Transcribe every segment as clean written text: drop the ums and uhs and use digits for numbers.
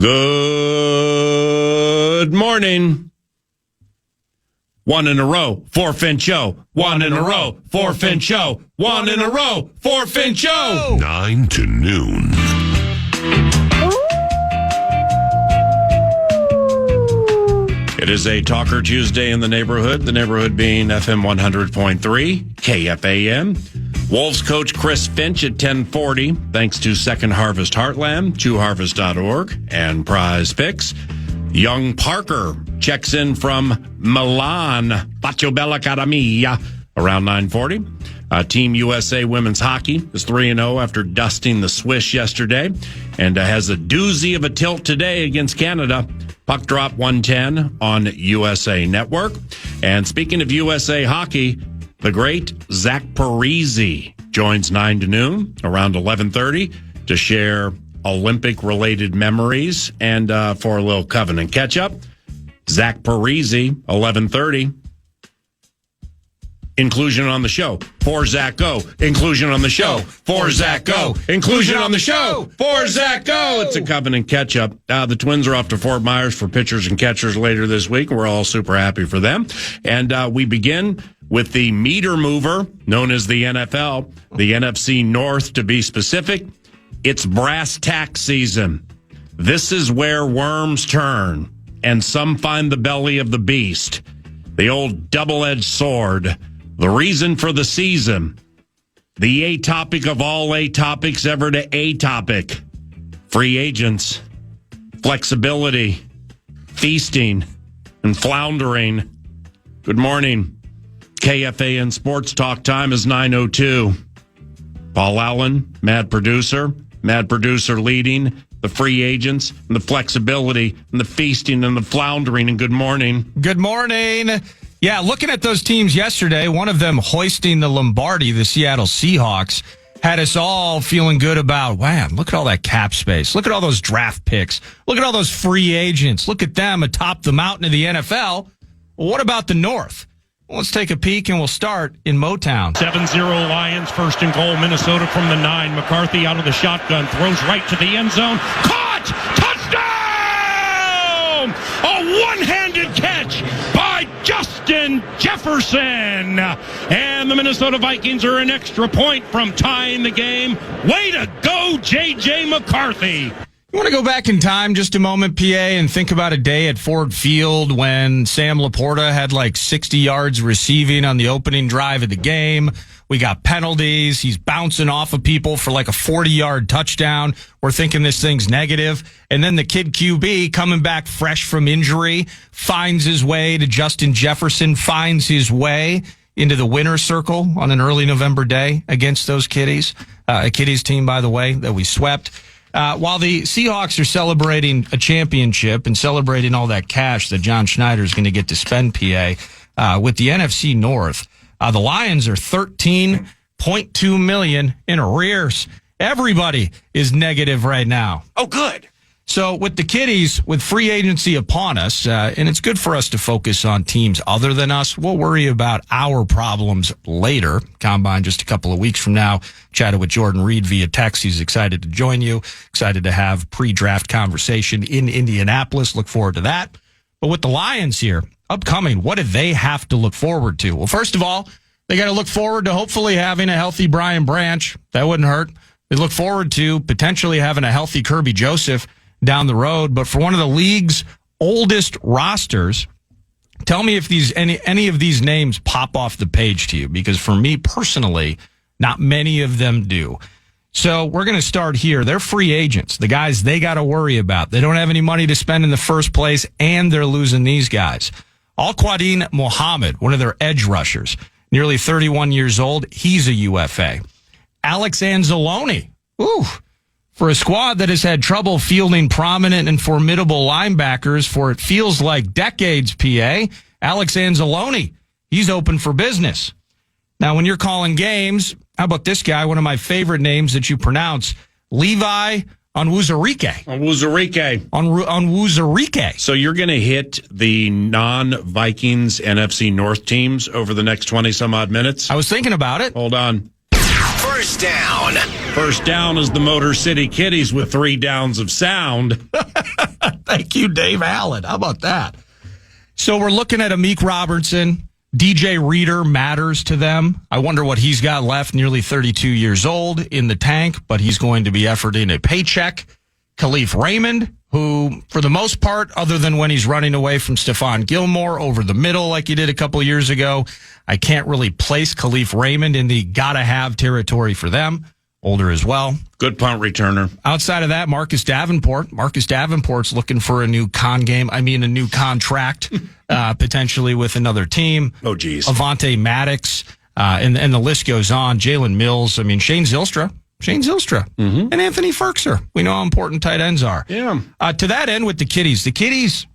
Good morning. One in a row, four-fin show. One in a row, four-fin show. One in a row, four-fin show. 9 to noon. It is a Talker Tuesday in the neighborhood being FM 100.3, KFAN. Wolves coach Chris Finch at 1040, thanks to Second Harvest Heartland, chewharvest.org, and Prize Picks. Young Parker checks in from Milan, Bacio Bella Academia, around 940. Team USA Women's Hockey is 3-0 after dusting the Swiss yesterday, and has a doozy of a tilt today against Canada. Puck drop 110 on USA Network. And speaking of USA Hockey, the great Zach Parise joins 9 to noon around 11:30 to share Olympic-related memories and for a little Covenant catch-up. Zach Parise, 11:30. Inclusion on the show. For Zach, go. Inclusion on the show. For Zach, go. Inclusion on the show. For Zach, go. It's a Covenant catch-up. The Twins are off to Fort Myers for pitchers and catchers later this week. We're all super happy for them. And we begin with the meter mover, known as the NFL, the NFC North to be specific. It's brass tack season. This is where worms turn, and some find the belly of the beast. The old double-edged sword. The reason for the season. The A topic of all A topics ever to A topic. Free agents. Flexibility. Feasting. And floundering. Good morning. KFAN Sports Talk time is 9:02. Paul Allen, Mad Producer leading the free agents and the flexibility and the feasting and the floundering. And good morning. Good morning. Yeah, looking at those teams yesterday, one of them hoisting the Lombardi, the Seattle Seahawks, had us all feeling good about, wow, look at all that cap space. Look at all those draft picks. Look at all those free agents. Look at them atop the mountain of the NFL. Well, what about the North? Well, let's take a peek, and we'll start in Motown. 7-0 Lions, first and goal, Minnesota from the 9. McCarthy out of the shotgun, throws right to the end zone. Caught! Touchdown! A one-handed catch by Justin Jefferson. And the Minnesota Vikings are an extra point from tying the game. Way to go, J.J. McCarthy. You want to go back in time just a moment, PA, and think about a day at Ford Field when Sam Laporta had like 60 yards receiving on the opening drive of the game. We got penalties. He's bouncing off of people for like a 40-yard touchdown. We're thinking this thing's negative. And then the kid QB coming back fresh from injury finds his way to Justin Jefferson, finds his way into the winner's circle on an early November day against those Kitties. A Kitties team, by the way, that we swept. While the Seahawks are celebrating a championship and celebrating all that cash that John Schneider is going to get to spend, PA, with the NFC North, the Lions are $13.2 million in arrears. Everybody is negative right now. Oh, good. So with the Kitties, with free agency upon us, and it's good for us to focus on teams other than us, we'll worry about our problems later. Combine just a couple of weeks from now. Chatted with Jordan Reed via text. He's excited to join you, excited to have pre-draft conversation in Indianapolis. Look forward to that. But with the Lions here, upcoming, what do they have to look forward to? Well, first of all, they got to look forward to hopefully having a healthy Brian Branch. That wouldn't hurt. They look forward to potentially having a healthy Kirby Joseph down the road. But for one of the league's oldest rosters, tell me if any of these names pop off the page to you, because for me personally, not many of them do. So we're going to start here. They're free agents, the guys they got to worry about. They don't have any money to spend in the first place, and they're losing these guys. Al-Quadin Muhammad, one of their edge rushers, nearly 31 years old. He's a UFA. Alex Anzalone, for a squad that has had trouble fielding prominent and formidable linebackers for it feels like decades, PA, Alex Anzalone, he's open for business. Now, when you're calling games, how about this guy, one of my favorite names that you pronounce, Levi Onwuzurike. Onwuzurike. So you're going to hit the non-Vikings NFC North teams over the next 20-some-odd minutes? I was thinking about it. Hold on. First down. First down is the Motor City Kitties with 3 downs of sound. Thank you, Dave Allen. How about that? So we're looking at Amik Robertson. DJ Reader matters to them. I wonder what he's got left, nearly 32 years old in the tank, but he's going to be efforting a paycheck. Khalif Raymond, who, for the most part, other than when he's running away from Stephon Gilmore over the middle like he did a couple of years ago, I can't really place Khalif Raymond in the gotta-have territory for them. Older as well. Good punt returner. Outside of that, Marcus Davenport. Marcus Davenport's looking for a new new contract, potentially with another team. Oh, geez. Avante Maddox, and the list goes on. Jalen Mills. I mean, Shane Zylstra, and Anthony Ferkser. We know how important tight ends are. Yeah. To that end, with the Kitties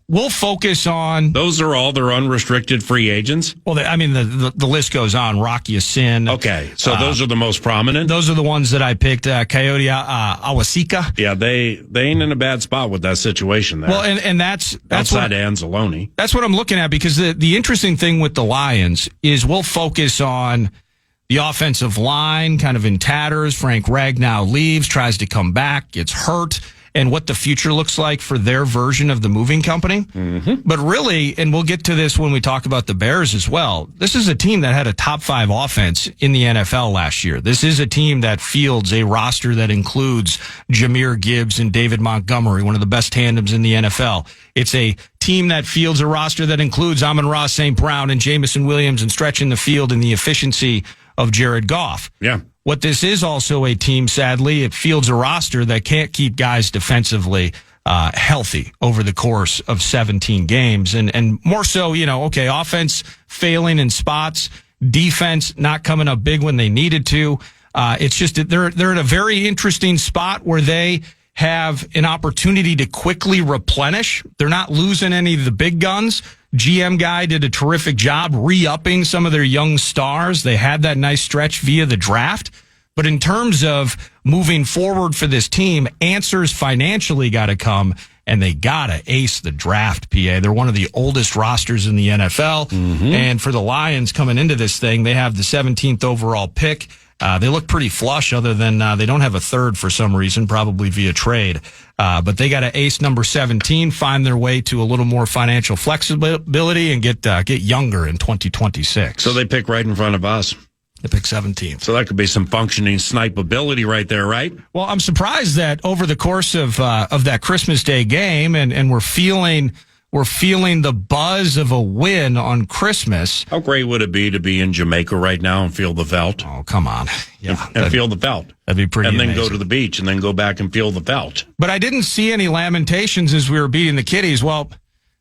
we'll focus on. Those are all their unrestricted free agents? Well, the list goes on. Rocky Sin. Okay, so those are the most prominent? Those are the ones that I picked. Coyote Awasika. Yeah, they ain't in a bad spot with that situation there. Well, and that's outside Anzalone. That's what I'm looking at, because the interesting thing with the Lions is we'll focus on the offensive line, kind of in tatters. Frank Ragnow leaves, tries to come back, gets hurt, and what the future looks like for their version of the moving company. Mm-hmm. But really, and we'll get to this when we talk about the Bears as well, this is a team that had a top 5 offense in the NFL last year. This is a team that fields a roster that includes Jahmyr Gibbs and David Montgomery, one of the best tandems in the NFL. It's a team that fields a roster that includes Amon-Ra St. Brown and Jamison Williams, and stretching the field and the efficiency of Jared Goff. Yeah. What this is also a team, sadly, it fields a roster that can't keep guys defensively healthy over the course of 17 games. And more so, offense failing in spots, defense not coming up big when they needed to. It's just that they're in a very interesting spot where they have an opportunity to quickly replenish. They're not losing any of the big guns. GM guy did a terrific job re-upping some of their young stars. They had that nice stretch via the draft. But in terms of moving forward for this team, answers financially got to come, and they got to ace the draft, PA. They're one of the oldest rosters in the NFL. Mm-hmm. And for the Lions coming into this thing, they have the 17th overall pick. They look pretty flush, other than they don't have a third for some reason, probably via trade. But they got to ace number 17, find their way to a little more financial flexibility, and get younger in 2026. So they pick right in front of us. They pick 17th. So that could be some functioning snipeability right there, right? Well, I'm surprised that over the course of that Christmas Day game, and we're feeling the buzz of a win on Christmas. How great would it be to be in Jamaica right now and feel the felt? Oh, come on. Yeah. And feel the felt. That'd be pretty amazing. And then go to the beach and then go back and feel the felt. But I didn't see any lamentations as we were beating the Kitties. Well,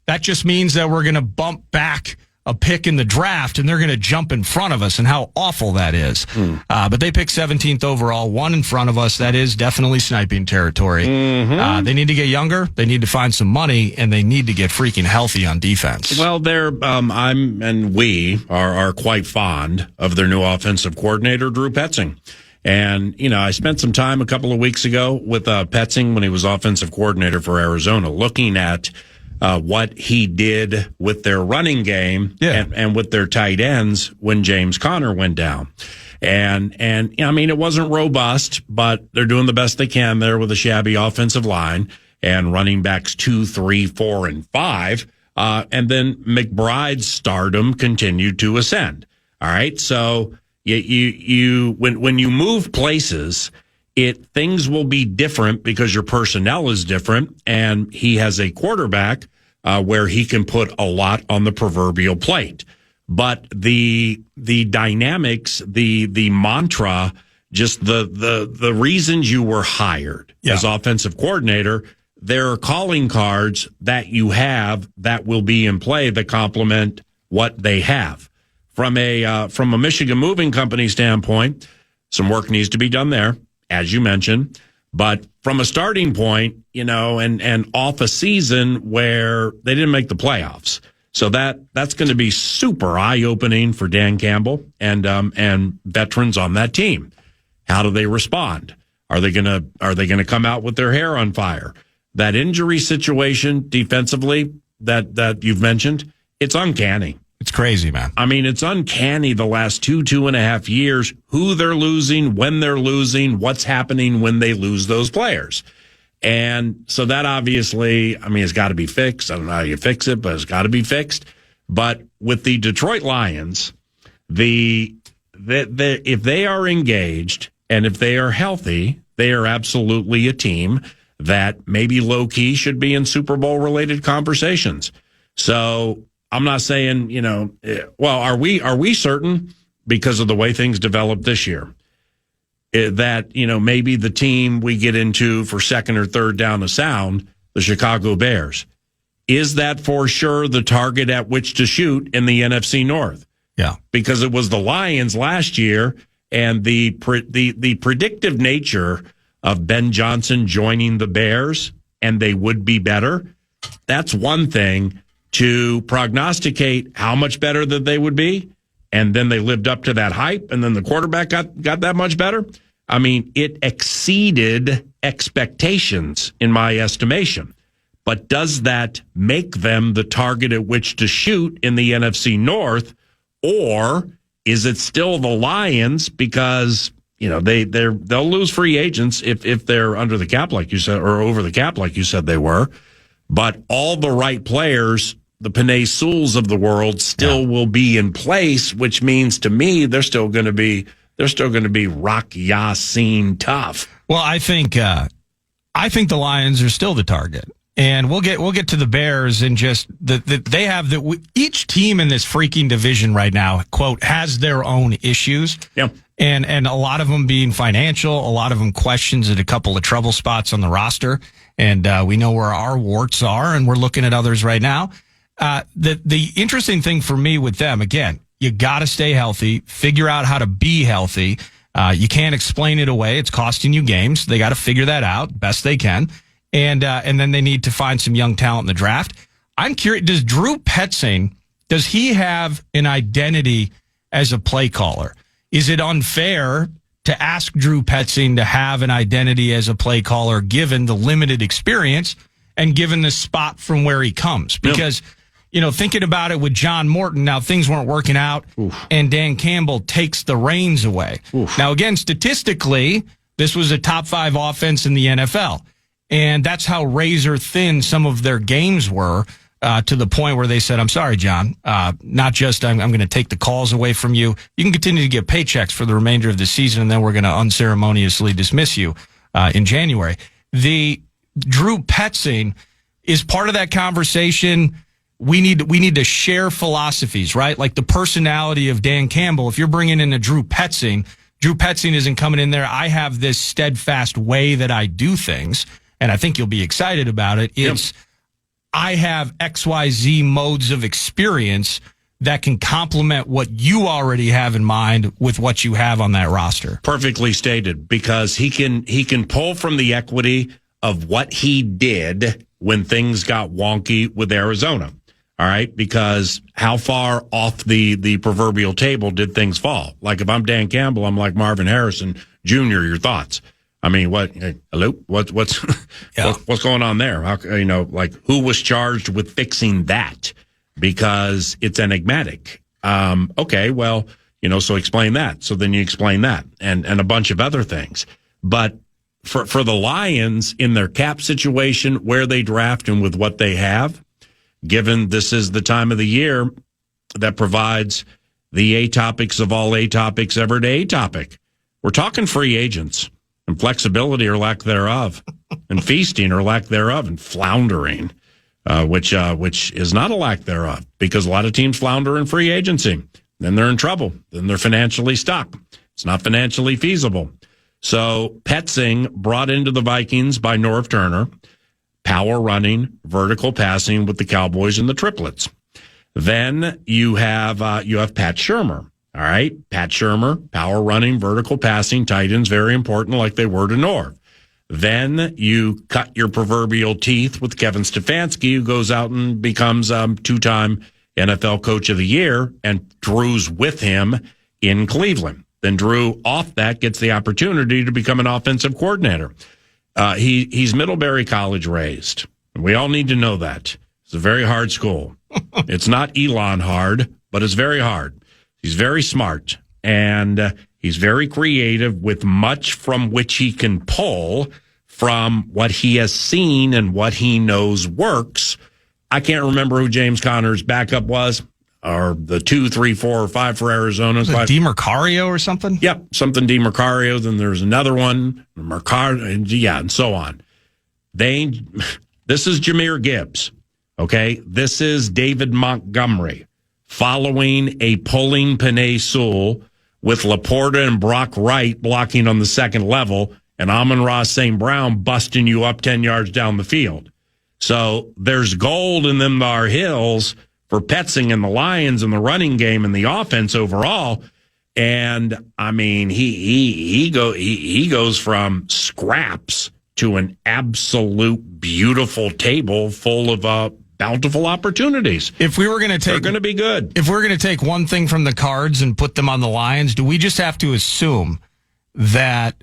that just means that we're going to bump back a pick in the draft, and they're going to jump in front of us, and how awful that is. But they picked 17th overall, one in front of us. That is definitely sniping territory. Mm-hmm. They need to get younger. They need to find some money, and they need to get freaking healthy on defense. Well, we are quite fond of their new offensive coordinator, Drew Petzing. And, I spent some time a couple of weeks ago with Petzing when he was offensive coordinator for Arizona, looking at what he did with their running game and with their tight ends when James Conner went down. And I mean, it wasn't robust, but they're doing the best they can there with a shabby offensive line and running backs 2, 3, 4, and 5. And then McBride's stardom continued to ascend. All right. So when you move places, things will be different because your personnel is different, and he has a quarterback where he can put a lot on the proverbial plate. But the dynamics, the mantra, just the reasons you were hired as offensive coordinator, there are calling cards that you have that will be in play that complement what they have. From a Michigan moving company standpoint, some work needs to be done there, as you mentioned. But from a starting point, and off a season where they didn't make the playoffs. So that's going to be super eye-opening for Dan Campbell and veterans on that team. How do they respond? Are they going to come out with their hair on fire? That injury situation defensively that you've mentioned, it's uncanny. It's crazy, man. I mean, it's uncanny the last 2.5 years, who they're losing, when they're losing, what's happening when they lose those players. And so that obviously, I mean, it's got to be fixed. I don't know how you fix it, but it's got to be fixed. But with the Detroit Lions, if they are engaged and if they are healthy, they are absolutely a team that maybe low key should be in Super Bowl related conversations. So I'm not saying, well, are we certain because of the way things developed this year that, maybe the team we get into for second or third down the sound, the Chicago Bears, is that for sure the target at which to shoot in the NFC North? Yeah. Because it was the Lions last year, and the predictive nature of Ben Johnson joining the Bears, and they would be better. That's one thing. To prognosticate how much better that they would be, and then they lived up to that hype, and then the quarterback got that much better. I mean, it exceeded expectations in my estimation. But does that make them the target at which to shoot in the NFC North, or is it still the Lions because they'll lose free agents if they're under the cap like you said, or over the cap like you said they were, but all the right players, the Penei Sewells of the world, still will be in place, which means to me they're still going to be Rock Ya-Sin tough. Well, I think the Lions are still the target. And we'll get to the Bears and just they have each team in this freaking division right now, quote, has their own issues. Yeah. And a lot of them being financial, a lot of them questions at a couple of trouble spots on the roster. And we know where our warts are, and we're looking at others right now. The interesting thing for me with them, again, you got to stay healthy, figure out how to be healthy. You can't explain it away. It's costing you games. They got to figure that out best they can. And then they need to find some young talent in the draft. I'm curious, does Drew Petzing, does he have an identity as a play caller? Is it unfair to ask Drew Petzing to have an identity as a play caller given the limited experience and given the spot from where he comes? Because, thinking about it with John Morton, now things weren't working out, and Dan Campbell takes the reins away. Now, again, statistically, this was a top 5 offense in the NFL. And that's how razor thin some of their games were, to the point where they said, I'm sorry, John, not just I'm going to take the calls away from you. You can continue to get paychecks for the remainder of the season, and then we're going to unceremoniously dismiss you in January. The Drew Petzing is part of that conversation. We need to share philosophies, right? Like the personality of Dan Campbell. If you're bringing in a Drew Petzing isn't coming in there. I have this steadfast way that I do things, and I think you'll be excited about it. It's I have XYZ modes of experience that can complement what you already have in mind with what you have on that roster. Perfectly stated, because he can pull from the equity of what he did when things got wonky with Arizona. All right, because how far off the proverbial table did things fall? Like if I'm Dan Campbell, I'm like Marvin Harrison Jr. Your thoughts? I mean, what? Hello, what's what's going on there? How, who was charged with fixing that? Because it's enigmatic. Okay, well, so explain that. So then you explain that and a bunch of other things. But for the Lions in their cap situation, where they draft and with what they have, given this is the time of the year that provides the atopics of all atopics ever to atopic. We're talking free agents and flexibility or lack thereof, and feasting or lack thereof, and floundering, which is not a lack thereof, because a lot of teams flounder in free agency. Then they're in trouble. Then they're financially stuck. It's not financially feasible. So Petzing, brought into the Vikings by Norv Turner, power running, vertical passing with the Cowboys and the triplets. Then you have Pat Shurmur. All right, Pat Shurmur, power running, vertical passing, tight ends, very important, like they were to Norv. Then you cut your proverbial teeth with Kevin Stefanski, who goes out and becomes two-time NFL Coach of the Year, and Drew's with him in Cleveland. Then Drew, off that, gets the opportunity to become an offensive coordinator. He's Middlebury College raised. We all need to know that. It's a very hard school. It's not Elon hard, but it's very hard. He's very smart, and he's very creative with much from which he can pull from what he has seen and what he knows works. I can't remember who James Conner's backup was, or the 2, 3, 4, or 5 for Arizona. Was it DiMercario or something? Yep, something DiMercario. Then there's another one, and so on. This is Jahmyr Gibbs, okay? This is David Montgomery following a pulling Penei Sewell with Laporta and Brock Wright blocking on the second level, and Amon-Ra St. Brown busting you up 10 yards down the field. So there's gold in them Bar Hills for Petzing and the Lions and the running game and the offense overall. And I mean, he goes from scraps to an absolute beautiful table full of bountiful opportunities. If we were going to take, they're going to be good. If we're going to take one thing from the Cards and put them on the Lions, do we just have to assume that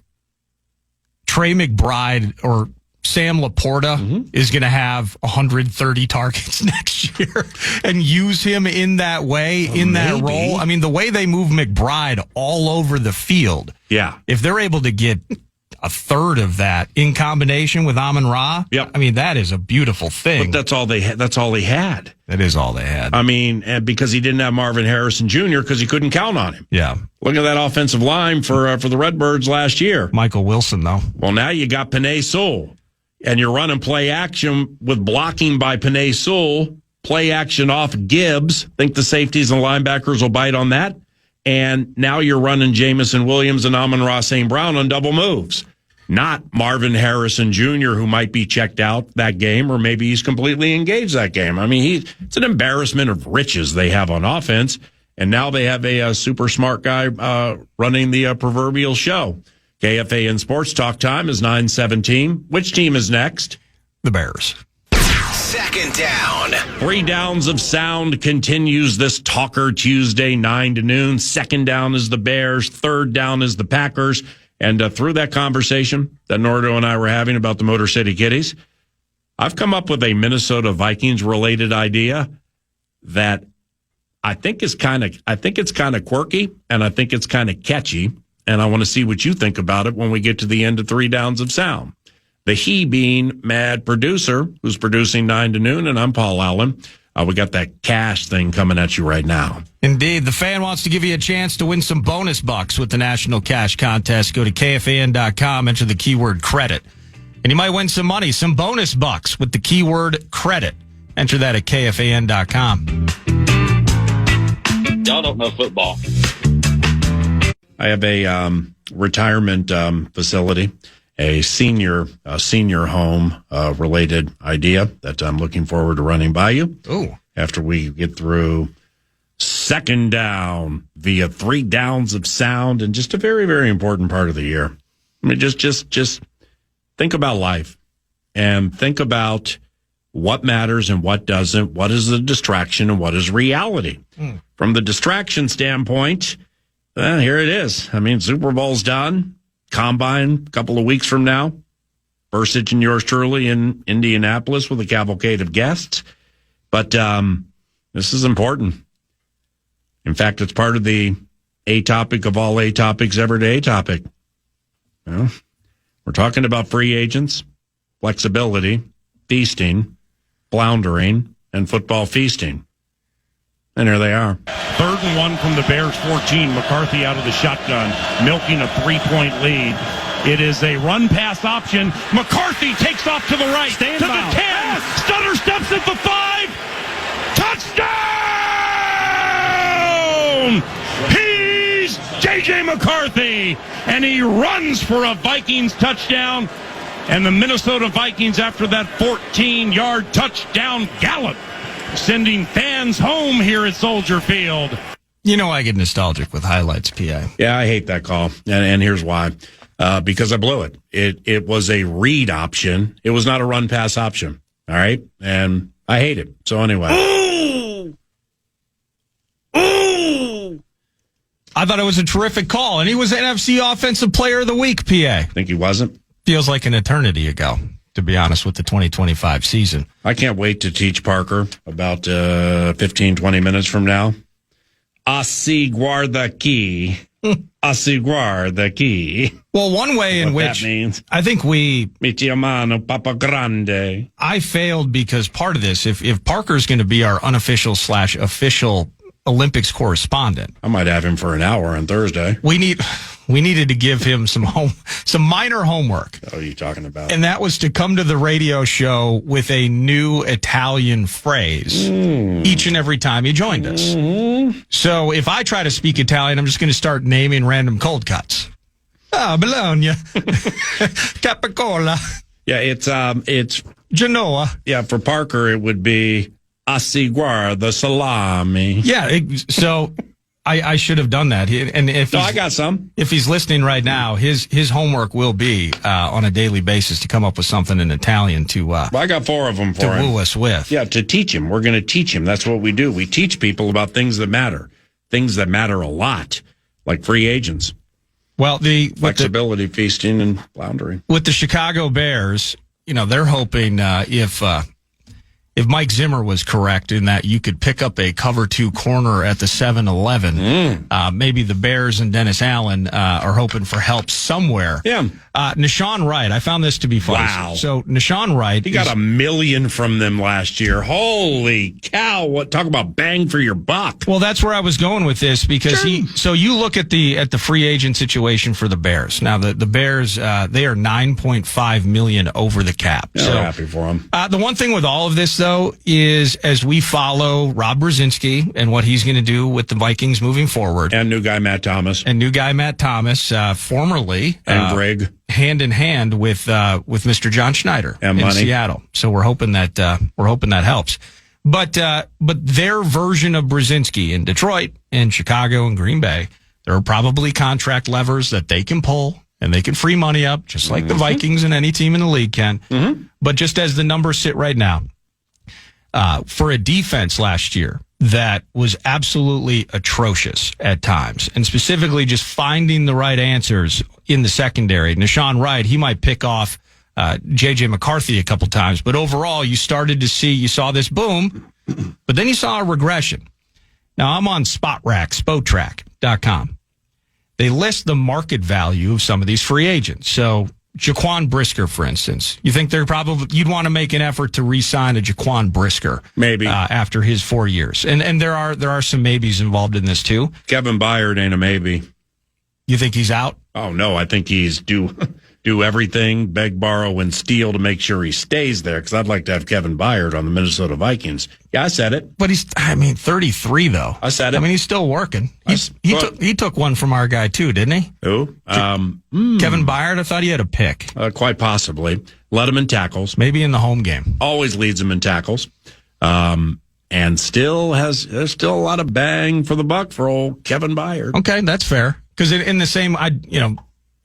Trey McBride or Sam Laporta is going to have 130 targets next year and use him in that way, in that role? I mean, the way they move McBride all over the field. Yeah. If they're able to get a third of that in combination with Amon-Ra, yep. I mean, that is a beautiful thing. But that's all he had. That is all they had. I mean, and because he didn't have Marvin Harrison Jr. because he couldn't count on him. Yeah. Look at that offensive line for the Redbirds last year. Michael Wilson, though. Well, now you got Penei Sewell, and you're running play action with blocking by Penei Sewell, play action off Gibbs. Think the safeties and linebackers will bite on that. And now you're running Jamison Williams and Amon-Ra St. Brown on double moves. Not Marvin Harrison Jr., who might be checked out that game, or maybe he's completely engaged that game. I mean, it's an embarrassment of riches they have on offense, and now they have a super smart guy running the proverbial show. KFAN Sports Talk time is 9:17. Which team is next? The Bears. Second down. 3 downs of sound continues this Talker Tuesday, 9 to noon. Second down is the Bears. Third down is the Packers. And through that conversation that Nordo and I were having about the Motor City Kitties, I've come up with a Minnesota Vikings related idea that I think it's kind of quirky, and I think it's kind of catchy. And I want to see what you think about it when we get to the end of 3 downs of sound. The he being Mad Producer, who's producing 9 to noon, and I'm Paul Allen. We got that cash thing coming at you right now. Indeed. The Fan wants to give you a chance to win some bonus bucks with the National Cash Contest. Go to KFAN.com, enter the keyword credit, and you might win some money, some bonus bucks with the keyword credit. Enter that at KFAN.com. Y'all don't know football. I have a retirement facility, a senior home related idea that I'm looking forward to running by you. Ooh. After we get through second down via 3 downs of sound, and just a very, very important part of the year. I mean, just think about life and think about what matters and what doesn't, what is the distraction and what is reality. From the distraction standpoint, here it is. I mean, Super Bowl's done. Combine a couple of weeks from now. Bursich and yours truly in Indianapolis with a cavalcade of guests. But this is important. In fact, it's part of the A topic of all A topics ever to A topic. Well, we're talking about free agents, flexibility, feasting, floundering, and football feasting. And here they are. 3rd and 1 from the Bears 14. McCarthy out of the shotgun, milking a 3-point lead. It is a run-pass option. McCarthy takes off to the right, to the 10. Stutter steps at the 5. Touchdown! He's J.J. McCarthy, and he runs for a Vikings touchdown. And the Minnesota Vikings, after that 14-yard touchdown gallop, sending fans home here at Soldier Field. You know I get nostalgic with highlights, PA. Yeah, I hate that call, and here's why. Because I blew it. It was a read option. It was not a run-pass option, all right? And I hate it. So anyway. Ooh! I thought it was a terrific call, and he was NFC Offensive Player of the Week, PA. Think he wasn't? Feels like an eternity ago, to be honest, with the 2025 season. I can't wait to teach Parker about 15, 20 minutes from now. Así guarda aquí. Asiguar the key. Well, one way in What which that means. I think Mi chiamano Papa Grande. I failed because part of this, if Parker's going to be our unofficial / official Olympics correspondent, I might have him for an hour on Thursday. we needed to give him some minor homework. What are you talking about? And that was to come to the radio show with a new Italian phrase each and every time he joined us. So if I try to speak Italian, I'm just going to start naming random cold cuts. Bologna, Capicola, Yeah, it's Genoa. yeah, for Parker it would be Asiguar the salami. Yeah, so I should have done that. And if No, he's- I got some. if he's listening right now, his homework will be on a daily basis to come up with something in Italian to Well, I got 4 of them for him. woo us with. Yeah, to teach him. We're going to teach him. That's what we do. We teach people about things that matter a lot, like free agents, Well, flexibility, feasting, and floundering. with the Chicago Bears, they're hoping if Mike Zimmer was correct in that you could pick up a cover 2 corner at the 7-Eleven, maybe the Bears and Dennis Allen are hoping for help somewhere. Yeah. Nashawn Wright, I found this to be funny. Wow. So Nashawn Wright, He got $1 million from them last year. Holy cow. What talk about bang for your buck. well, that's where I was going with this because so you look at the free agent situation for the Bears. Now the Bears, they are $9.5 million over the cap. Yeah, so we're happy for him. the one thing with all of this though is as we follow Rob Brzezinski and what he's going to do with the Vikings moving forward. And new guy Matt Thomas. And new guy Matt Thomas, formerly And Greg. hand in hand with Mr. John Schneider And in money. Seattle. So we're hoping that helps. But their version of Brzezinski in Detroit and Chicago and Green Bay, there are probably contract levers that they can pull and they can free money up, just like the Vikings and any team in the league can. But just as the numbers sit right now, for a defense last year that was absolutely atrocious at times, and specifically just finding the right answers in the secondary. Nashawn Wright, he might pick off J.J. McCarthy a couple times, but overall you saw this boom, but then you saw a regression. Now I'm on Spotrac.com. They list the market value of some of these free agents. So Jaquan Brisker, for instance, you think you'd want to make an effort to re-sign a Jaquan Brisker, Maybe. after his 4 years, and there are some maybes involved in this too. Kevin Byard ain't a maybe. You think he's out? Oh, no, I think he's do everything, beg, borrow, and steal to make sure he stays there, because I'd like to have Kevin Byard on the Minnesota Vikings. Yeah, I said it. But he's 33 though. I said it. I mean, he's still working. He took one from our guy too, didn't he? Who? Kevin Byard. I thought he had a pick. Quite possibly. Led him in tackles. Maybe in the home game. Always leads him in tackles. And there's still a lot of bang for the buck for old Kevin Byard. Okay, that's fair. Because in the same,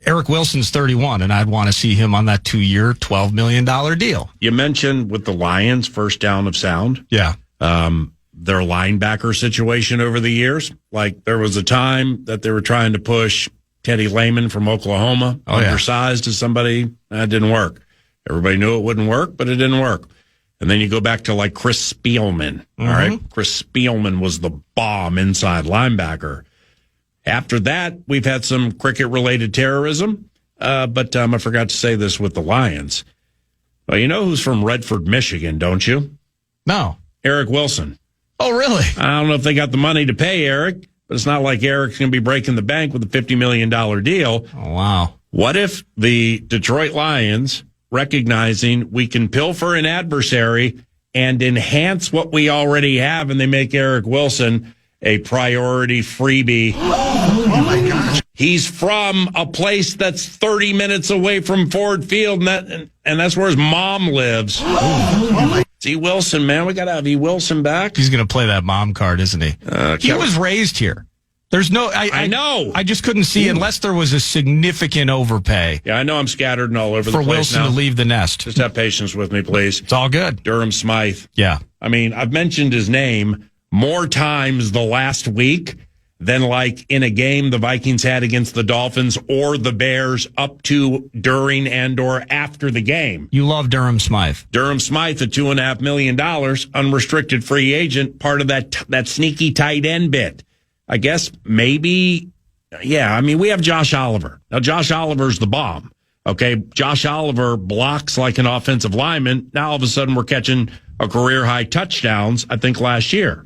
Eric Wilson's 31, and I'd want to see him on that 2-year, $12 million deal. You mentioned with the Lions, first down of sound. Yeah. Their linebacker situation over the years. Like there was a time that they were trying to push Teddy Lehman from Oklahoma, undersized as somebody. That didn't work. Everybody knew it wouldn't work, but it didn't work. And then you go back to like Chris Spielman. All right. Chris Spielman was the bomb inside linebacker. After that, we've had some cricket-related terrorism, but I forgot to say this with the Lions. Well, you know who's from Redford, Michigan, don't you? No. Eric Wilson. Oh, really? I don't know if they got the money to pay Eric, but it's not like Eric's going to be breaking the bank with a $50 million deal. Oh, wow. What if the Detroit Lions, recognizing we can pilfer an adversary and enhance what we already have, and they make Eric Wilson a priority freebie? Oh my gosh. He's from a place that's 30 minutes away from Ford Field, and that's where his mom lives. E. Wilson, man, we got to have E. Wilson back. He's going to play that mom card, isn't he? He was raised here. There's no, I know. I just couldn't see unless there was a significant overpay. Yeah, I know I'm scattered and all over the for place Wilson now. to leave the nest. Just have patience with me, please. It's all good. Durham Smythe. Yeah. I mean, I've mentioned his name more times the last week than like in a game the Vikings had against the Dolphins or the Bears up to, during, and or after the game. You love Durham Smythe. Durham Smythe at $2.5 million, unrestricted free agent, part of that sneaky tight end bit. I guess maybe Yeah, I mean, we have Josh Oliver. Now, Josh Oliver's the bomb. Okay, Josh Oliver blocks like an offensive lineman. Now, all of a sudden, we're catching a career-high touchdowns, I think, last year.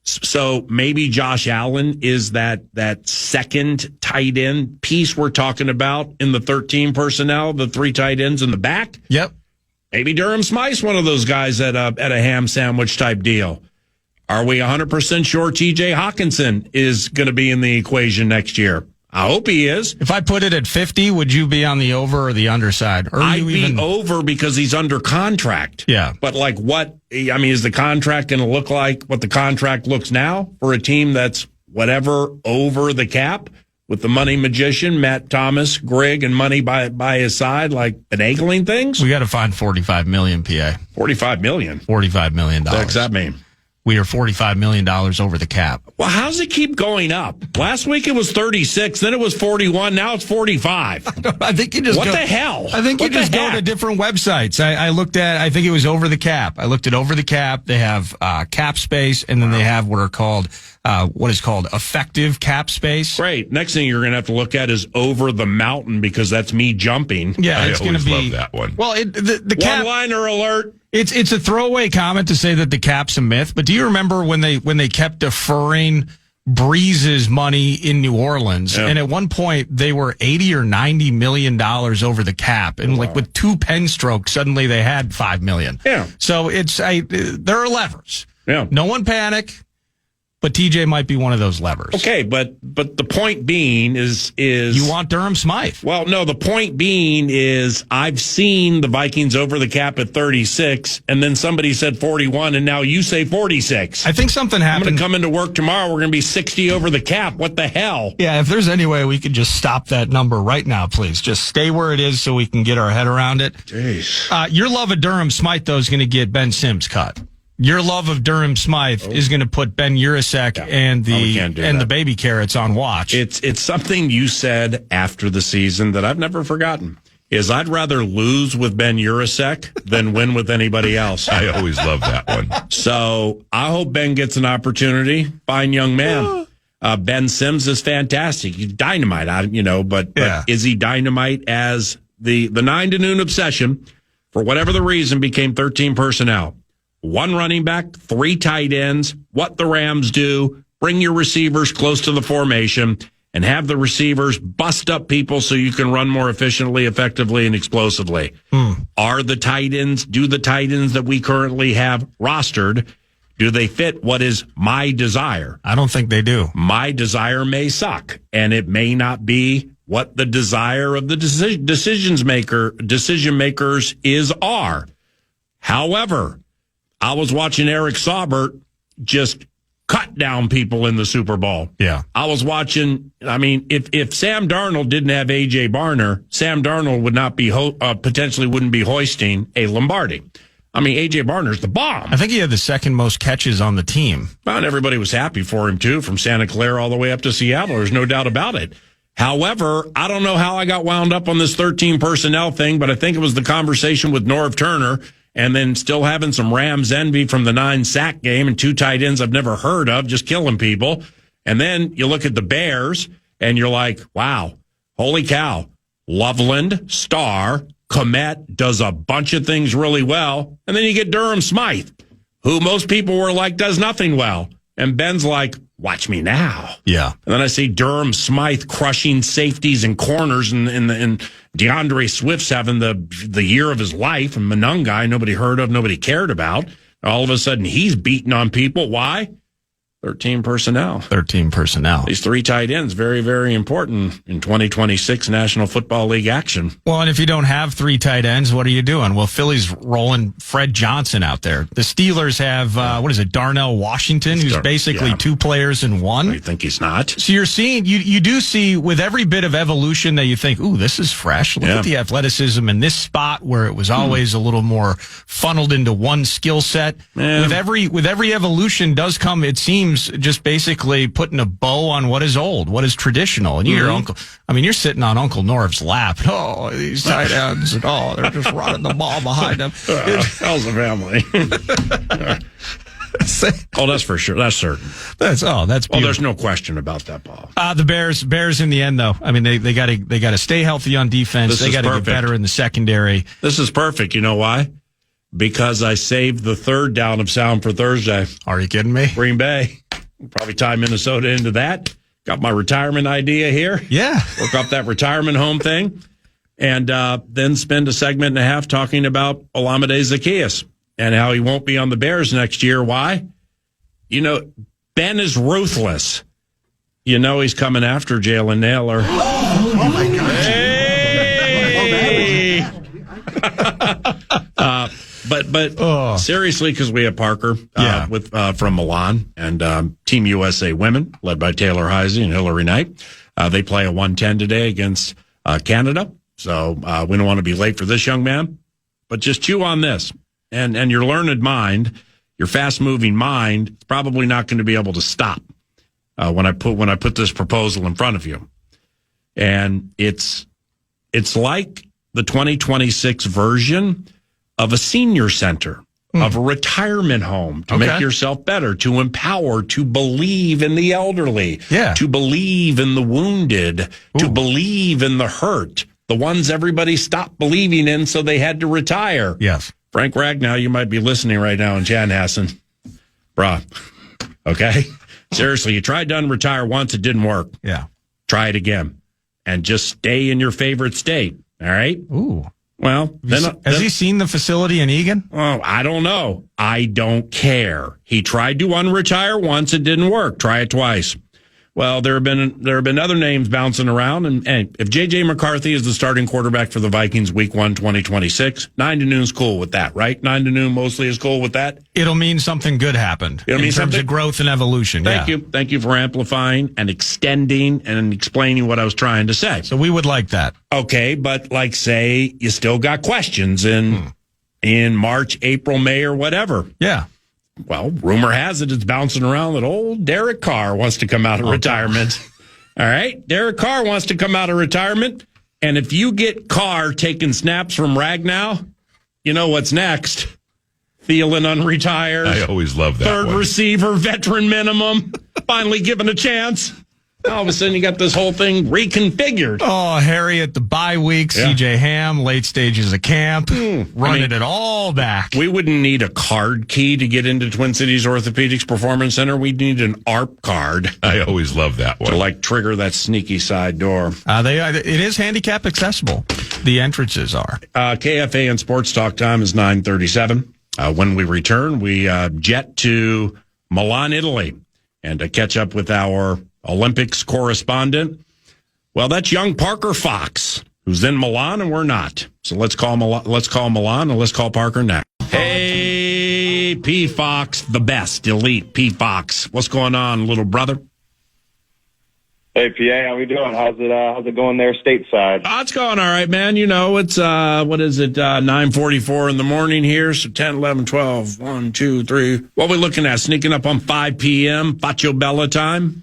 So maybe Josh Allen is that second tight end piece we're talking about in the 13 personnel, the 3 tight ends in the back. Yep. Maybe Durham Smythe's one of those guys at a ham sandwich type deal. Are we 100% sure T.J. Hawkinson is going to be in the equation next year? I hope he is. If I put it at 50, would you be on the over or the under side? Or I'd be over because he's under contract. Yeah. But like what, I mean, is the contract going to look like what the contract looks now for a team that's whatever over the cap with the money magician, Matt Thomas, Grigg, and money by his side, like finagling things? We got to find $45 million, PA. $45 million? $45 million. What's that mean? We are $45 million over the cap. Well, how's it keep going up? Last week it was 36, then it was 41, now it's 45. I think you just What the hell? I think you What just the go to heck? different websites. I looked at, I think it was over the cap. I looked at over the cap. They have cap space, and then they have what is called effective cap space. Great. Next thing you're going to have to look at is over the mountain because that's me jumping. Yeah, it's going to be love that one. Well, the cap. One-liner alert. It's a throwaway comment to say that the cap's a myth, but do you remember when they kept deferring Breeze's money in New Orleans, and at one point they were $80 or $90 million over the cap, and like with 2 pen strokes, suddenly they had $5 million. Yeah. So there are levers. Yeah. No one panic, but TJ might be one of those levers. Okay, but the point being is You want Durham Smythe? well, no, the point being is I've seen the Vikings over the cap at 36, and then somebody said 41, and now you say 46. I think something I'm happened. going to come into work tomorrow. We're going to be 60 over the cap. What the hell? Yeah, if there's any way we could just stop that number right now, please. Just stay where it is so we can get our head around it. Jeez. Your love of Durham Smythe, though, is going to get Ben Sims cut. Your love of Durham Smythe is going to put Ben Urasek and the baby carrots on watch. It's something you said after the season that I've never forgotten. Is I'd rather lose with Ben Urasek than win with anybody else. I always love that one. So I hope Ben gets an opportunity. Fine young man. Ben Sims is fantastic. He's dynamite, but is he dynamite as the 9 to noon obsession, for whatever the reason, became 13 personnel? 1 running back, 3 tight ends, what the Rams do, bring your receivers close to the formation, and have the receivers bust up people so you can run more efficiently, effectively, and explosively. Do the tight ends that we currently have rostered, do they fit what is my desire? I don't think they do. My desire may suck, and it may not be what the desire of the decision makers are. However, I was watching Eric Saubert just cut down people in the Super Bowl. Yeah. I was watching, if Sam Darnold didn't have A.J. Barner, Sam Darnold would not be, potentially wouldn't be hoisting a Lombardi. A.J. Barner's the bomb. I think he had the second most catches on the team. Well, and everybody was happy for him, too, from Santa Clara all the way up to Seattle. There's no doubt about it. However, I don't know how I got wound up on this 13 personnel thing, but I think it was the conversation with Norv Turner, and then still having some Rams envy from the 9-sack game and 2 tight ends I've never heard of, just killing people. And then you look at the Bears, and you're like, wow, holy cow. Loveland, Starr, Komet does a bunch of things really well. And then you get Durham Smythe, who most people were like does nothing well. And Ben's like, watch me now. Yeah. And then I see Durham Smythe crushing safeties and corners, and DeAndre Swift's having the year of his life, and Monungai, nobody heard of, nobody cared about. All of a sudden, he's beating on people. Why? 13 personnel. 13 personnel. These 3 tight ends, very, very important in 2026 National Football League action. Well, and if you don't have 3 tight ends, what are you doing? Well, Philly's rolling Fred Johnson out there. The Steelers have, Darnell Washington, who's basically 2 players in 1. You think he's not? So you're seeing, you do see with every bit of evolution that you think, ooh, this is fresh. Look at the athleticism in this spot where it was always a little more funneled into one skill set. With every evolution does come, it seems, just basically putting a bow on what is old, what is traditional. And you're you're sitting on Uncle Norv's lap. Oh, these tight ends, and they're just running the ball behind them. How's the family? Oh, that's for sure. That's certain. That's Well, beautiful. there's no question about that, Paul. The Bears in the end, though. I mean, they got to stay healthy on defense. They got to get better in the secondary. This is perfect. You know why? Because I saved the third down of sound for Thursday. Are you kidding me? Green Bay. Probably tie Minnesota into that. Got my retirement idea here. Yeah. Work up that retirement home thing. And then spend a segment and a half talking about Olamide Zaccheaus and how he won't be on the Bears next year. Why? You know, Ben is ruthless. You know he's coming after Jalen Naylor. Oh my God. Hey! But seriously, because we have Parker from Milan and Team USA Women, led by Taylor Heisey and Hillary Knight. They play a 1:10 today against Canada. So we don't want to be late for this young man. But just chew on this. And your learned mind, your fast-moving mind, is probably not going to be able to stop when I put this proposal in front of you. And it's like the 2026 version of a senior center, of a retirement home to make yourself better, to empower, to believe in the elderly, to believe in the wounded, to believe in the hurt, the ones everybody stopped believing in, so they had to retire. Yes. Frank Ragnow, you might be listening right now in Chanhassen. Bruh. Okay? Seriously, you tried to unretire once, it didn't work. Yeah. Try it again. And just stay in your favorite state. All right? Ooh. Well, has he seen the facility in Egan? Oh, I don't know. I don't care. He tried to unretire once, it didn't work. Try it twice. Well, there have been other names bouncing around, and if J.J. McCarthy is the starting quarterback for the Vikings Week 1, 2026, 9 to noon's cool with that, right? 9 to noon mostly is cool with that. It'll mean something good happened in terms of growth and evolution. Thank you. Thank you for amplifying and extending and explaining what I was trying to say. So we would like that. Okay, but like say you still got questions in March, April, May, or whatever. Yeah. Well, rumor has it it's bouncing around that old Derek Carr wants to come out of retirement. All right? Derek Carr wants to come out of retirement. And if you get Carr taking snaps from Ragnow, you know what's next. Thielen unretired. I always love that Third one. receiver, veteran minimum, finally given a chance. All of a sudden, you got this whole thing reconfigured. Oh, Harry at the bye week, CJ Ham, late stages of camp, running it all back. We wouldn't need a card key to get into Twin Cities Orthopedics Performance Center. We'd need an ARP card I always love that one. to like trigger that sneaky side door. It is handicap accessible. The entrances are. KFAN Sports Talk time is 9:37. When we return, we jet to Milan, Italy, and catch up with our Olympics correspondent. Well, that's young Parker Fox, who's in Milan, and we're not. So let's call Milan, and let's call Parker next. Hey, P. Fox, the best, elite P. Fox. What's going on, little brother? Hey, PA, how we doing? How's it going there stateside? Oh, it's going all right, man. You know, it's, 9:44 in the morning here, so 10, 11, 12, 1, 2, 3. What are we looking at? Sneaking up on 5 p.m., Faccio Bella time?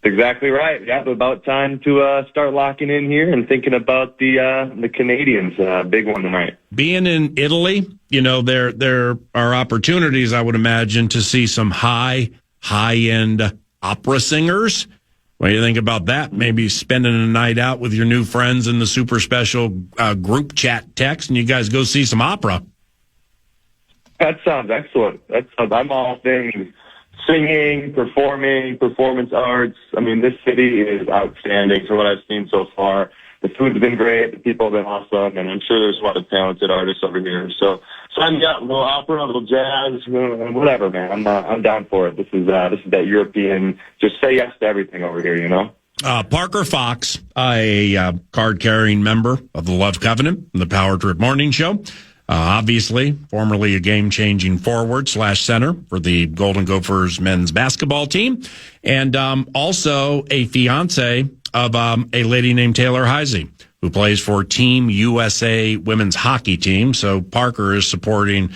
Exactly right. Yeah, about time to start locking in here and thinking about the Canadians. Big one tonight. Being in Italy, you know, there are opportunities, I would imagine, to see some high-end opera singers. What do you think about that? Maybe spending a night out with your new friends in the super special group chat text, and you guys go see some opera. That sounds excellent. I'm all things singing, performing, performance arts. I mean, this city is outstanding for what I've seen so far. The food's been great, the people have been awesome, and I'm sure there's a lot of talented artists over here. So sign me up, a little opera, a little jazz, whatever, man. I'm down for it. This is that European, just say yes to everything over here, you know? Parker Fox, a card-carrying member of the Love Covenant and the Power Trip Morning Show. Obviously, formerly a game-changing forward/center for the Golden Gophers men's basketball team, and also a fiance of a lady named Taylor Heisey, who plays for Team USA women's hockey team. So Parker is supporting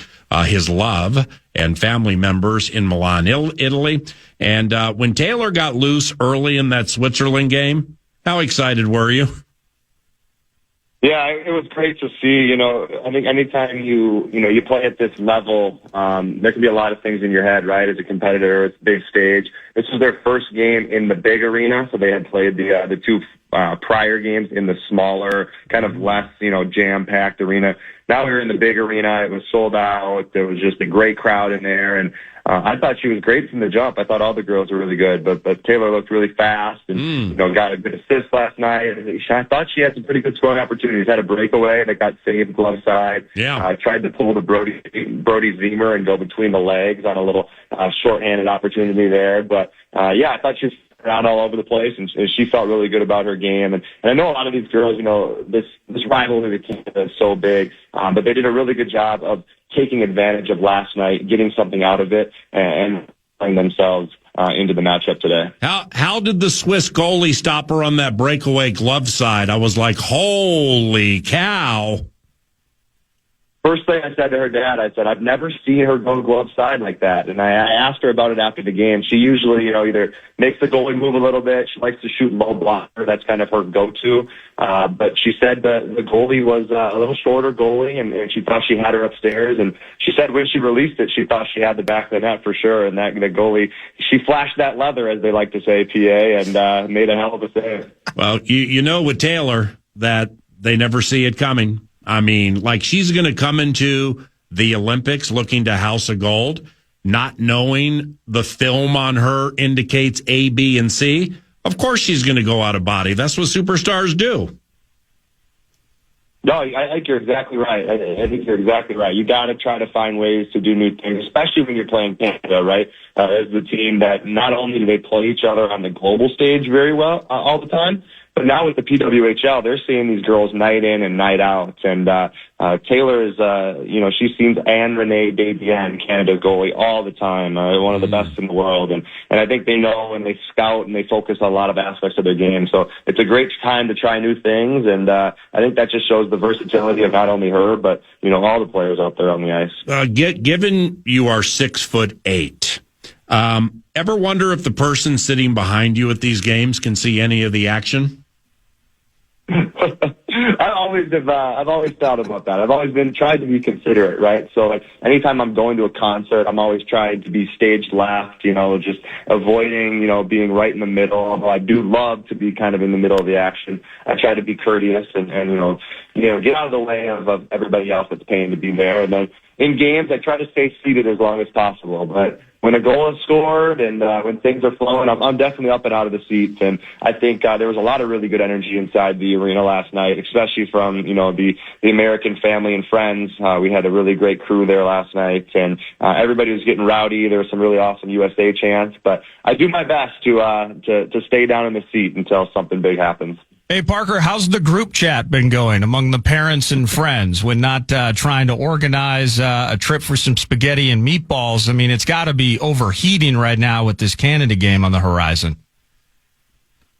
his love and family members in Milan, Italy. And when Taylor got loose early in that Switzerland game, how excited were you? Yeah, it was great to see. I think anytime you play at this level, there can be a lot of things in your head, right? As a competitor, it's a big stage. This was their first game in the big arena, so they had played the two prior games in the smaller, kind of less, jam-packed arena. Now we were in the big arena. It was sold out. There was just a great crowd in there, and I thought she was great from the jump. I thought all the girls were really good, but Taylor looked really fast and got a good assist last night. I thought she had some pretty good scoring opportunities. Had a breakaway that got saved glove side. Yeah, I tried to pull the Brody Zemer and go between the legs on a little shorthanded opportunity there, but I thought she was around all over the place, and she felt really good about her game. And I know a lot of these girls, this rivalry with Canada is so big, but they did a really good job of taking advantage of last night, getting something out of it, and playing themselves into the matchup today. How did the Swiss goalie stop her on that breakaway glove side? I was like, holy cow. First thing I said to her dad, I said, I've never seen her go glove side like that. And I asked her about it after the game. She usually, either makes the goalie move a little bit. She likes to shoot low blocker. That's kind of her go-to. But she said the goalie was a little shorter goalie, and she thought she had her upstairs. And she said when she released it, she thought she had the back of the net for sure. And that the goalie, she flashed that leather, as they like to say, PA, and made a hell of a save. Well, you know with Taylor that they never see it coming. I mean, like she's going to come into the Olympics looking to house a gold, not knowing the film on her indicates A, B, and C. Of course she's going to go out of body. That's what superstars do. No, I think you're exactly right. I think you're exactly right. You got to try to find ways to do new things, especially when you're playing Canada, right? As the team that not only do they play each other on the global stage very well all the time, but now with the PWHL, they're seeing these girls night in and night out. And Taylor is, she seems Anne Renee Desbiens, Canada's goalie, all the time. One of the best in the world. And I think they know and they scout and they focus on a lot of aspects of their game. So it's a great time to try new things. And I think that just shows the versatility of not only her, but, all the players out there on the ice. Given you are 6'8", ever wonder if the person sitting behind you at these games can see any of the action? I've always thought about that. I've always been trying to be considerate, right? So like anytime I'm going to a concert, I'm always trying to be staged left, just avoiding, being right in the middle. Although I do love to be kind of in the middle of the action. I try to be courteous and get out of the way of everybody else that's paying to be there. And then in games, I try to stay seated as long as possible. But when a goal is scored and when things are flowing, I'm definitely up and out of the seats. And I think there was a lot of really good energy inside the arena last night, especially from, the American family and friends. We had a really great crew there last night, and everybody was getting rowdy. There was some really awesome USA chants. But I do my best to stay down in the seat until something big happens. Hey, Parker, how's the group chat been going among the parents and friends when not trying to organize a trip for some spaghetti and meatballs? I mean, it's got to be overheating right now with this Canada game on the horizon.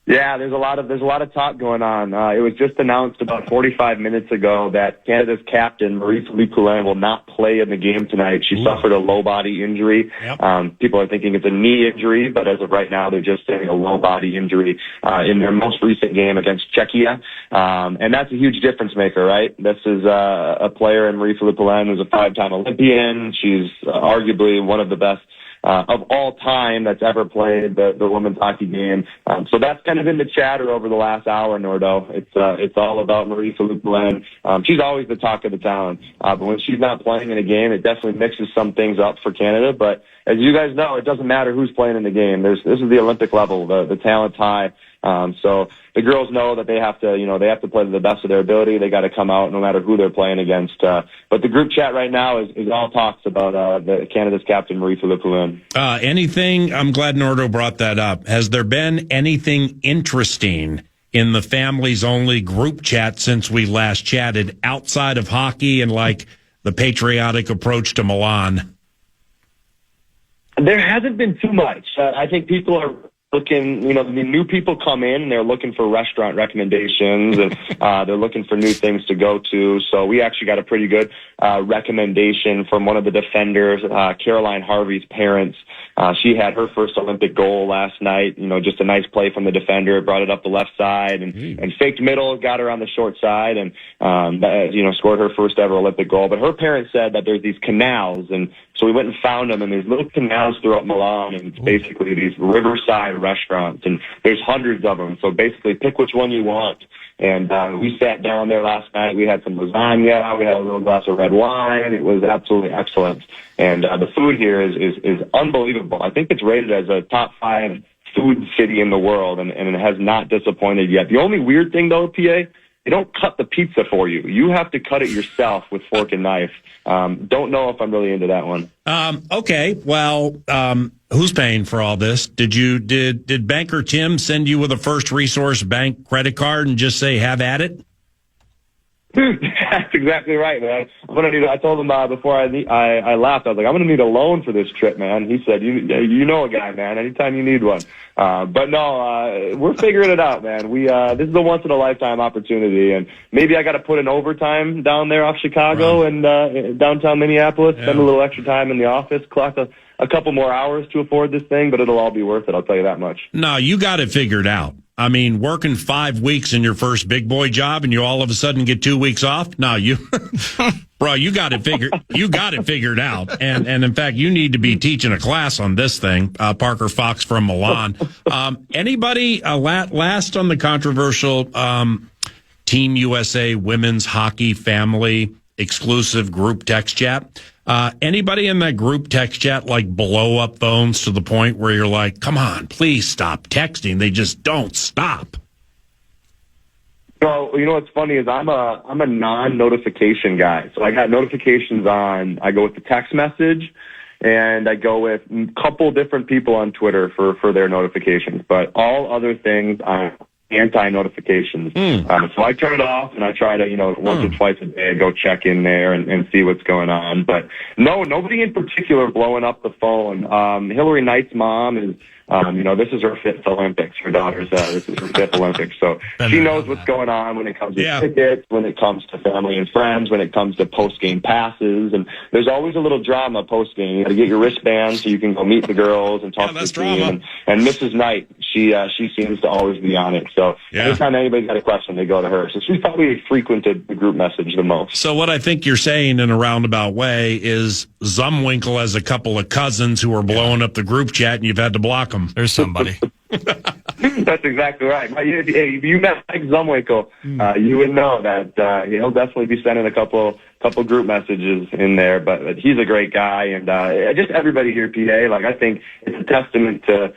Yeah, there's a lot of talk going on. It was just announced about 45 minutes ago that Canada's captain, Marie-Philippe Poulin, will not play in the game tonight. She suffered a low body injury. Yep. People are thinking it's a knee injury, but as of right now, they're just saying a low body injury in their most recent game against Czechia. And that's a huge difference maker, right? This is a player in Marie-Philippe Poulin who's a 5-time Olympian. She's arguably one of the best of all time that's ever played the women's hockey game. So that's kind of in the chatter over the last hour, Nordo. It's all about Marie-Philippe Poulin. She's always the talk of the town. But when she's not playing in a game, it definitely mixes some things up for Canada. But as you guys know, it doesn't matter who's playing in the game. This is the Olympic level. The talent's high. So the girls know that they have to play to the best of their ability. They got to come out no matter who they're playing against. But the group chat right now is all talks about the Canada's captain, Marie-Philippe Poulin. Anything? I'm glad Nordo brought that up. Has there been anything interesting in the families only group chat since we last chatted outside of hockey and like the patriotic approach to Milan? There hasn't been too much. I think people are looking, the new people come in and they're looking for restaurant recommendations and they're looking for new things to go to. So we actually got a pretty good recommendation from one of the defenders, Caroline Harvey's parents. She had her first Olympic goal last night, just a nice play from the defender, brought it up the left side and faked middle, got her on the short side and, scored her first ever Olympic goal. But her parents said that there's these canals, and so we went and found them, and there's little canals throughout Milan, and it's basically these riverside restaurants, and there's hundreds of them. So basically pick which one you want. And we sat down there last night. We had some lasagna. We had a little glass of red wine. It was absolutely excellent. And the food here is unbelievable. I think it's rated as a top 5 food city in the world, and it has not disappointed yet. The only weird thing, though, PA, they don't cut the pizza for you. You have to cut it yourself with fork and knife. Don't know if I'm really into that one. Okay. Well, who's paying for all this? Did Banker Tim send you with a First Resource Bank credit card and just say, have at it? That's exactly right, man. I told him before I left, I was like, I'm going to need a loan for this trip, man. He said, you know a guy, man, anytime you need one. But no, we're figuring it out, man. This is a once in a lifetime opportunity, and maybe I got to put in overtime down there off Chicago and downtown Minneapolis, spend a little extra time in the office, clock a couple more hours to afford this thing, but it'll all be worth it. I'll tell you that much. No, you got it figured out. I mean, working 5 weeks in your first big boy job and you all of a sudden get 2 weeks off. No, bro, you got it figured out. And in fact, you need to be teaching a class on this thing. Parker Fox from Milan. Anybody last on the controversial Team USA women's hockey family exclusive group text chat? Anybody in that group text chat blow up phones to the point where you're like, come on, please stop texting. They just don't stop. So, what's funny is I'm a non-notification guy. So I got notifications on, I go with the text message, and I go with a couple different people on Twitter for their notifications. But all other things, I'm anti-notifications. So I turn it off, and I try to, once or twice a day, go check in there and see what's going on. But no, nobody in particular blowing up the phone. Hillary Knight's mom is, this is her 5th Olympics. Her daughter's, this is her 5th Olympics. So she knows what's going on when it comes to tickets, when it comes to family and friends, when it comes to post-game passes. And there's always a little drama post-game. You got to get your wristband so you can go meet the girls and talk to the team. And Mrs. Knight, she seems to always be on it. So anytime anybody's got a question, they go to her. So she's probably frequented the group message the most. So what I think you're saying in a roundabout way is Zumwinkle has a couple of cousins who are blowing up the group chat, and you've had to block them. There's somebody. That's exactly right. If you met Mike Zumwinkle, you would know that he'll definitely be sending a couple group messages in there. But he's a great guy, and just everybody here, PA. I think it's a testament to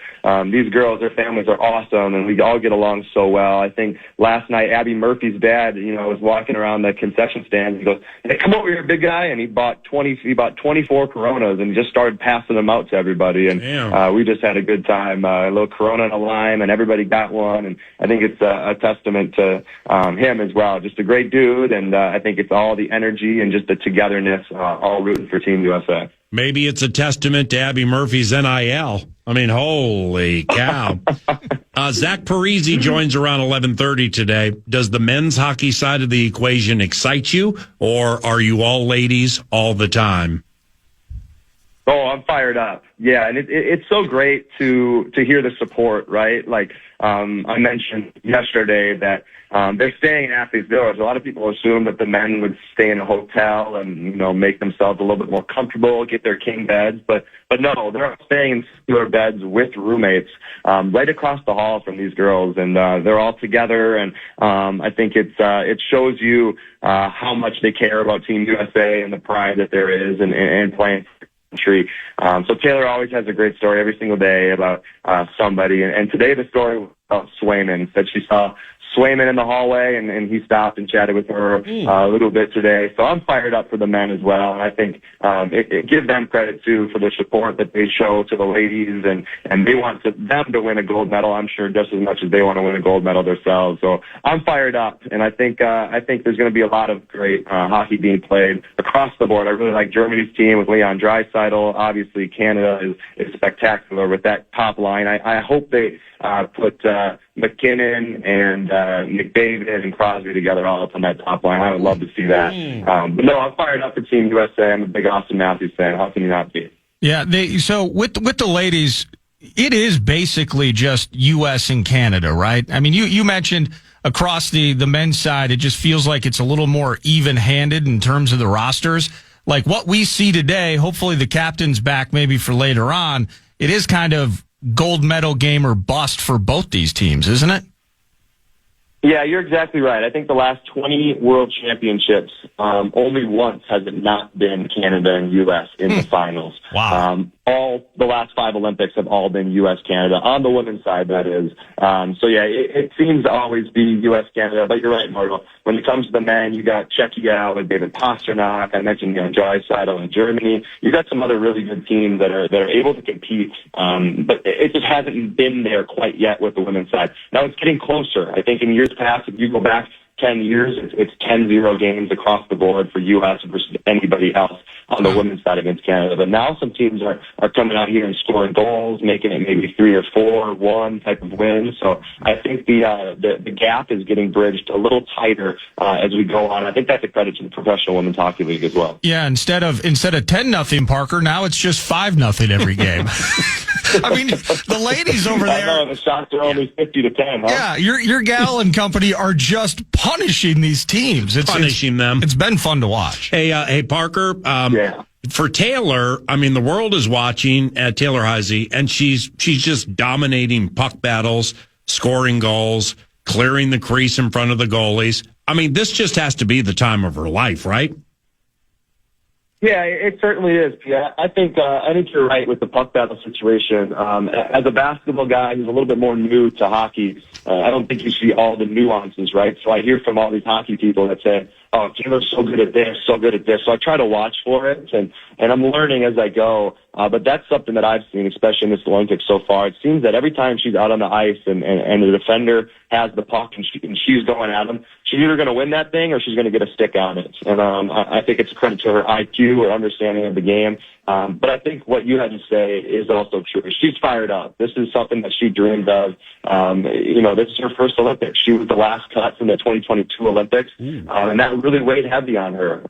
these girls. Their families are awesome, and we all get along so well. I think last night Abby Murphy's dad, was walking around the concession stand. He goes, "Hey, come over here, big guy!" And he bought 24 Coronas and just started passing them out to everybody. And we just had a good time. A little Corona and a lime, and everybody got one. And I think it's a testament to him as well. Just a great dude, and I think it's all the energy and just the togetherness, all rooting for Team USA. Maybe it's a testament to Abby Murphy's NIL. I mean, holy cow. Zach Parisi joins around 11:30 today. Does the men's hockey side of the equation excite you, or are you all ladies all the time? Oh, I'm fired up. Yeah, and it's so great to hear the support, right? I mentioned yesterday that they're staying in Athletes Village. A lot of people assume that the men would stay in a hotel and, make themselves a little bit more comfortable, get their king beds. But no, they're staying in singular beds with roommates right across the hall from these girls. And they're all together. And I think it shows you how much they care about Team USA and the pride that there is and playing country. So Taylor always has a great story every single day about somebody. And today the story was about Swayman, that she saw Swayman in the hallway, and he stopped and chatted with her a little bit today. So I'm fired up for the men as well, and I think it gives them credit too for the support that they show to the ladies, and they want them to win a gold medal, I'm sure, just as much as they want to win a gold medal themselves. So I'm fired up, and I think there's going to be a lot of great hockey being played across the board. I really like Germany's team with Leon Draisaitl. Obviously, Canada is spectacular with that top line. I hope they put McKinnon and McDavid and Crosby together all up on that top line. I would love to see that. But no, I'm fired up for Team USA. I'm a big Austin Matthews fan. How can you not be? Yeah, so with the ladies, it is basically just U.S. and Canada, right? I mean, you mentioned across the men's side, it just feels like it's a little more even-handed in terms of the rosters. Like what we see today, hopefully the captain's back maybe for later on, it is kind of gold medal game or bust for both these teams, isn't it? Yeah, you're exactly right. I think the last 20 World Championships, only once has it not been Canada and U.S. in the finals. Wow. All the last 5 Olympics have all been U.S.-Canada, on the women's side, that is. So, yeah, it seems to always be U.S.-Canada, but you're right, Margo. When it comes to the men, you got Czechia with David Pasternak. I mentioned Draisaitl in Germany. You got some other really good teams that are able to compete, but it just hasn't been there quite yet with the women's side. Now it's getting closer. I think in years past, if you go back 10 years, it's 10-0 games across the board for U.S. versus anybody else on the women's side against Canada. But now some teams are coming out here and scoring goals, making it maybe 3 or 4-1 type of win. So I think the gap is getting bridged a little tighter as we go on. I think that's a credit to the Professional Women's Hockey League as well. Yeah, instead of 10-0, Parker, now it's just 5-0 every game. I mean, the ladies over there. I know, the shots are only 50-10, huh? Yeah, your gal and company are just punishing these teams. Punishing them. It's been fun to watch. Hey, Parker. Yeah. For Taylor, I mean, the world is watching at Taylor Heisey, and she's just dominating puck battles, scoring goals, clearing the crease in front of the goalies. I mean, this just has to be the time of her life, right? Yeah, it certainly is. Yeah, I think you're right with the puck battle situation. As a basketball guy who's a little bit more new to hockey, I don't think you see all the nuances, right? So I hear from all these hockey people that say, oh, Taylor's so good at this, so good at this. So I try to watch for it, and I'm learning as I go. But that's something that I've seen, especially in this Olympics so far. It seems that every time she's out on the ice and the defender has the puck and she's going at him, she's either going to win that thing or she's going to get a stick on it. And I think it's a credit to her IQ or understanding of the game. But I think what you had to say is also true. She's fired up. This is something that she dreamed of. This is her first Olympics. She was the last cut from the 2022 Olympics, and that really weighed heavy on her.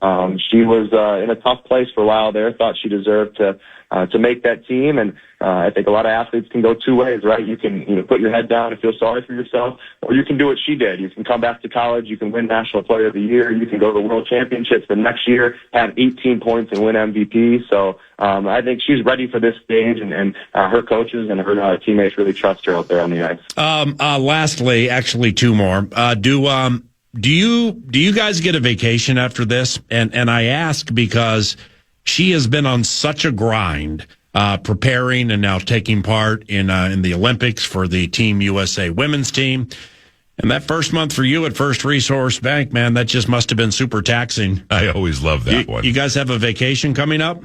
She was in a tough place for a while there, thought she deserved to make that team, and I think a lot of athletes can go two ways, right? You can put your head down and feel sorry for yourself, or you can do what she did. You can come back to college, you can win National Player of the Year, you can go to the World Championships the next year, have 18 points and win MVP. So I think she's ready for this stage, and her coaches and her teammates really trust her out there on the ice. Lastly, actually two more. Do you guys get a vacation after this? And I ask because she has been on such a grind, preparing and now taking part in the Olympics for the Team USA women's team. And that first month for you at First Resource Bank, man, that just must have been super taxing. I always love that one. You guys have a vacation coming up?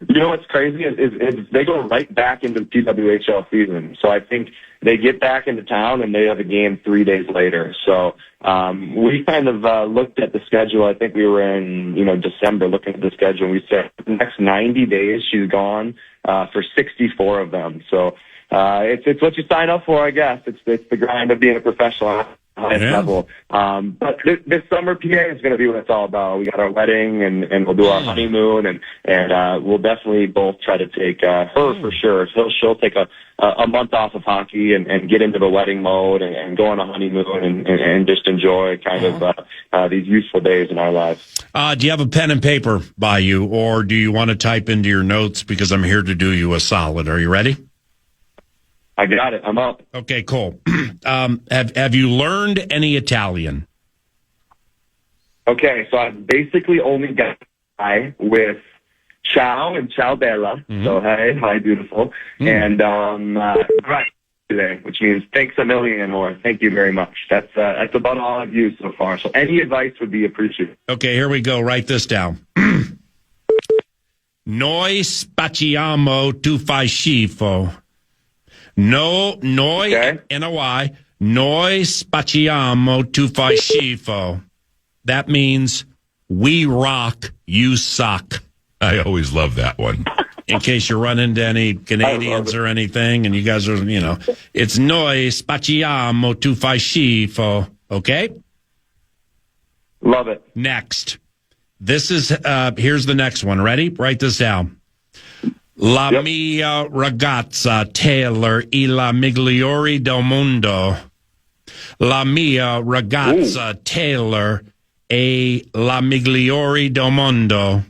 You know what's crazy is they go right back into the PWHL season. So I think they get back into town and they have a game 3 days later. So we kind of looked at the schedule. I think we were in December looking at the schedule, and we said the next 90 days she's gone for 64 of them. So it's what you sign up for, I guess. It's the grind of being a professional at the highest level. But this summer, PA is going to be what it's all about. We got our wedding, and we'll do our honeymoon, and we'll definitely both try to take her for sure. She'll take a month off of hockey and get into the wedding mode and go on a honeymoon and just enjoy kind of these youthful days in our lives. Do you have a pen and paper by you, or do you want to type into your notes, because I'm here to do you a solid? Are you ready? I got it. I'm up. Okay, cool. Have you learned any Italian? Okay, so I've basically only got hi with ciao and ciao bella. Mm-hmm. So hey, hi beautiful. And today, which means thanks a million or thank you very much. That's about all I've used so far. So any advice would be appreciated. Okay, here we go. Write this down. Noi spacciamo tu fai schifo. Noi, Okay. N-O-I, noi spacciamo tu fai schifo. That means we rock, you suck. I always love that one. In case you run into any Canadians or anything, and you guys are, it's noi spacciamo tu fai schifo. Okay? Love it. Next. This is, here's the next one. Ready? Write this down. La mia ragazza Taylor e la migliore del mondo. La mia ragazza Taylor e la migliore del mondo.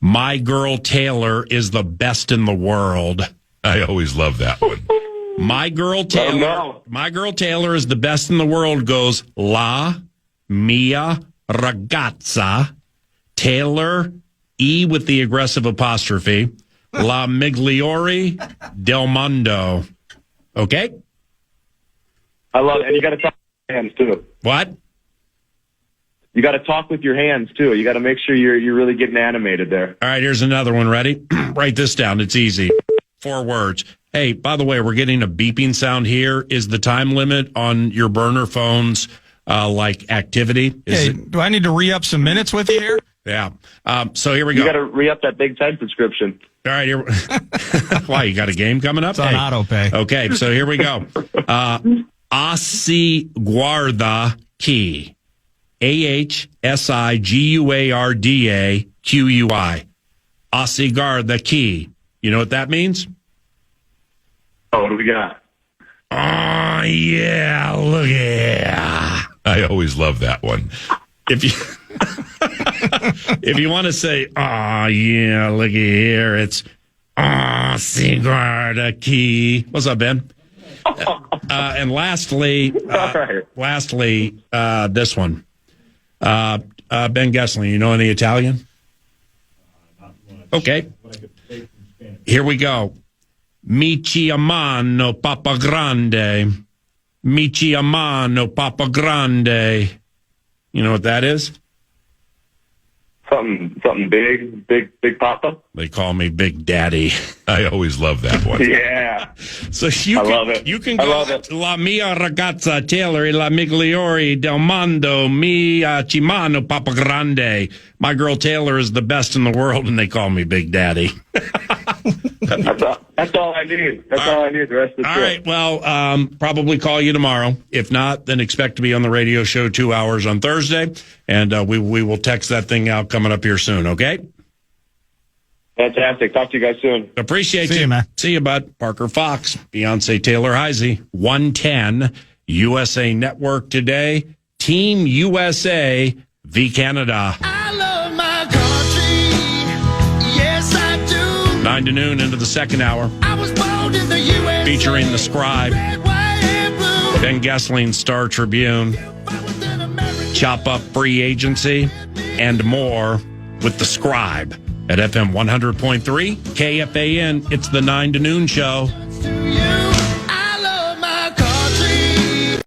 My girl Taylor is the best in the world. I always love that one. My girl Taylor is the best in the world goes La mia ragazza Taylor, E with the aggressive apostrophe, la migliore del mondo. Okay? I love it. And you got to talk with your hands, too. What? You got to talk with your hands, too. You got to make sure you're really getting animated there. All right, here's another one. Ready? Write this down. It's easy. 4 words. Hey, by the way, we're getting a beeping sound here. Is the time limit on your burner phones like activity? Do I need to re-up some minutes with you here? Yeah. So here we go. You got to re-up that Big Ten subscription. All right. Here. Why, you got a game coming up? It's on auto pay. Okay, so here we go. Assiguarda Key. AHSIGUARDAQUI. Assiguarda Key. You know what that means? Oh, what do we got? Oh, yeah. Look, yeah. I always love that one. If you if you want to say, oh, yeah, look here, it's Assiguarda Key. What's up, Ben? And lastly, this one. Ben Gessling, you know any Italian? Okay. Here we go. Mi chiamano Papa Grande. Mi chiamano Papa Grande. You know what that is? Something big Papa. They call me Big Daddy. I always love that one. Yeah. So love it. You can go La mia ragazza Taylor e la migliore del mondo, mi chimano Papa Grande. My girl Taylor is the best in the world, and they call me Big Daddy. That's all I need. That's all I need the rest of the All trip. right. Well, probably call you tomorrow. If not, then expect to be on the radio show 2 hours on Thursday, and we will text that thing out coming up here soon. Okay. Fantastic. Talk to you guys soon. Appreciate you. See you, man. See you, bud. Parker Fox, Beyonce Taylor Heisey, 110 USA Network today. Team USA v Canada. I love my country. Yes, I do. 9 to noon into the second hour. I was born in the USA. Featuring the Scribe, Red, white, and blue. Ben Gessling, Star Tribune, I was an American. Chop Up Free Agency, and more with the Scribe at FM 100.3 KFAN. It's the 9 to noon show. To you.